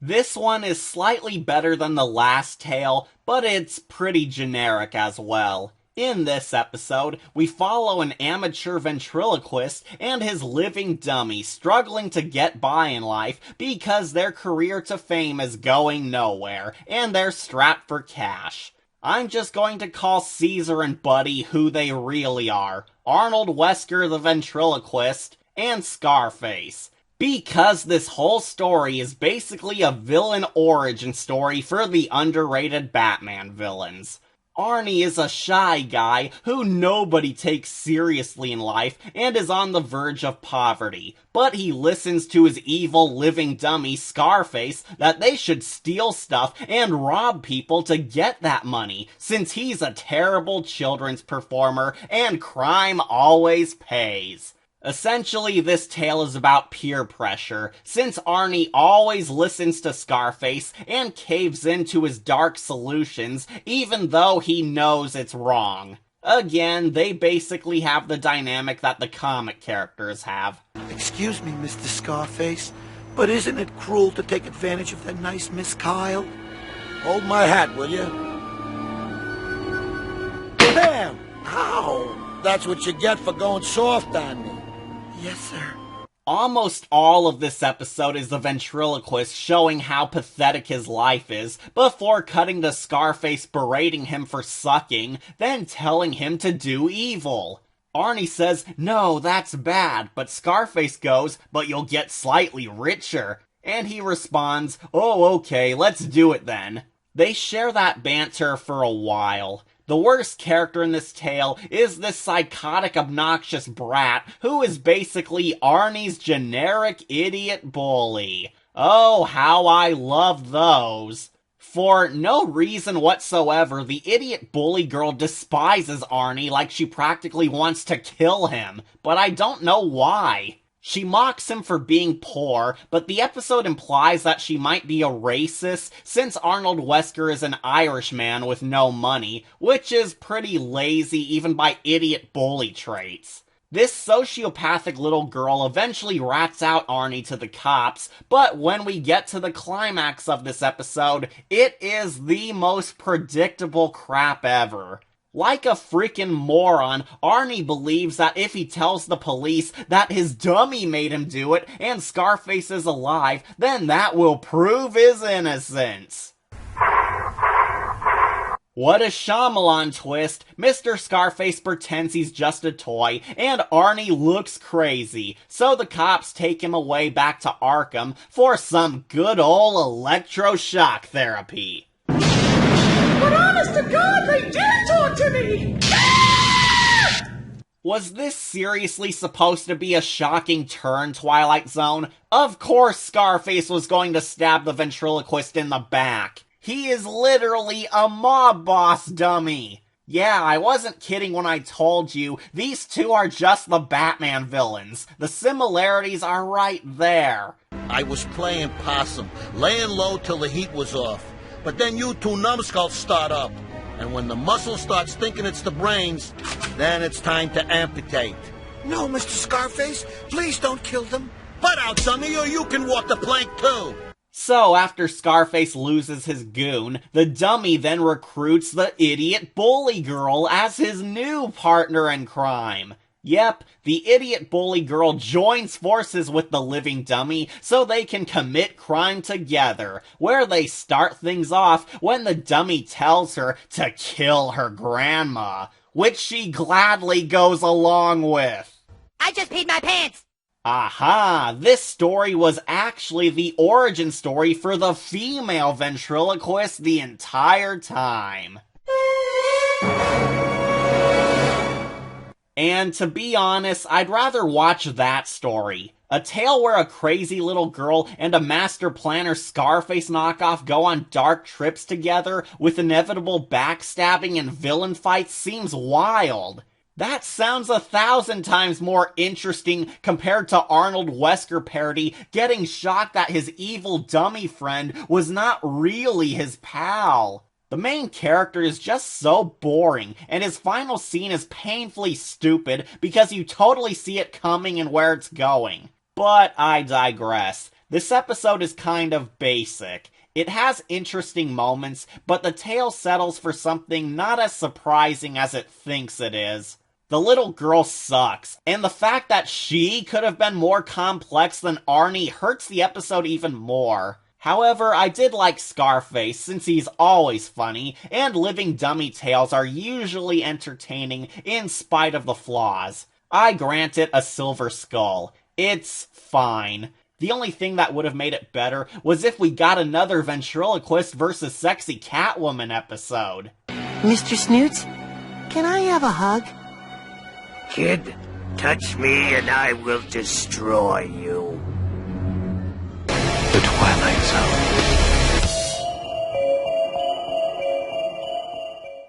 This one is slightly better than the last tale, but it's pretty generic as well. In this episode, we follow an amateur ventriloquist and his living dummy struggling to get by in life because their career to fame is going nowhere, and they're strapped for cash. I'm just going to call Caesar and Buddy who they really are: Arnold Wesker the ventriloquist, and Scarface. Because this whole story is basically a villain origin story for the underrated Batman villains. Arnie is a shy guy who nobody takes seriously in life and is on the verge of poverty, but he listens to his evil living dummy Scarface that they should steal stuff and rob people to get that money, since he's a terrible children's performer and crime always pays. Essentially, this tale is about peer pressure, since Arnie always listens to Scarface and caves into his dark solutions, even though he knows it's wrong. Again, they basically have the dynamic that the comic characters have. Excuse me, Mr. Scarface, but isn't it cruel to take advantage of that nice Miss Kyle? Hold my hat, will you? Bam! Ow! That's what you get for going soft on me. Yes, sir. Almost all of this episode is the ventriloquist showing how pathetic his life is, before cutting to Scarface berating him for sucking, then telling him to do evil. Arnie says, "No, that's bad," but Scarface goes, "But you'll get slightly richer." And he responds, "Oh, okay, let's do it then." They share that banter for a while. The worst character in this tale is this psychotic, obnoxious brat who is basically Arnie's generic idiot bully. Oh, how I love those. For no reason whatsoever, the idiot bully girl despises Arnie like she practically wants to kill him, but I don't know why. She mocks him for being poor, but the episode implies that she might be a racist, since Arnold Wesker is an Irishman with no money, which is pretty lazy even by idiot bully traits. This sociopathic little girl eventually rats out Arnie to the cops, but when we get to the climax of this episode, it is the most predictable crap ever. Like a freaking moron, Arnie believes that if he tells the police that his dummy made him do it and Scarface is alive, then that will prove his innocence. What a Shyamalan twist. Mr. Scarface pretends he's just a toy, and Arnie looks crazy, so the cops take him away back to Arkham for some good ol' electroshock therapy. But honest to God, they did talk to me! Was this seriously supposed to be a shocking turn, Twilight Zone? Of course Scarface was going to stab the ventriloquist in the back. He is literally a mob boss dummy. Yeah, I wasn't kidding when I told you, these two are just the Batman villains. The similarities are right there. I was playing possum, laying low till the heat was off. But then you two numbskulls start up. And when the muscle starts thinking it's the brains, then it's time to amputate. No, Mr. Scarface, please don't kill them. Butt out, dummy, or you can walk the plank too. So, after Scarface loses his goon, the dummy then recruits the idiot bully girl as his new partner in crime. Yep, the idiot bully girl joins forces with the living dummy so they can commit crime together, where they start things off when the dummy tells her to kill her grandma, which she gladly goes along with. I just peed my pants! Aha! This story was actually the origin story for the female ventriloquist the entire time. And to be honest, I'd rather watch that story. A tale where a crazy little girl and a master planner Scarface knockoff go on dark trips together with inevitable backstabbing and villain fights seems wild. That sounds 1,000 times more interesting compared to Arnold Wesker parody getting shocked that his evil dummy friend was not really his pal. The main character is just so boring, and his final scene is painfully stupid because you totally see it coming and where it's going. But I digress. This episode is kind of basic. It has interesting moments, but the tale settles for something not as surprising as it thinks it is. The little girl sucks, and the fact that she could have been more complex than Arnie hurts the episode even more. However, I did like Scarface since he's always funny, and living dummy tales are usually entertaining in spite of the flaws. I grant it a silver skull. It's fine. The only thing that would have made it better was if we got another Ventriloquist versus Sexy Catwoman episode. Mr. Snoots, can I have a hug? Kid, touch me and I will destroy you.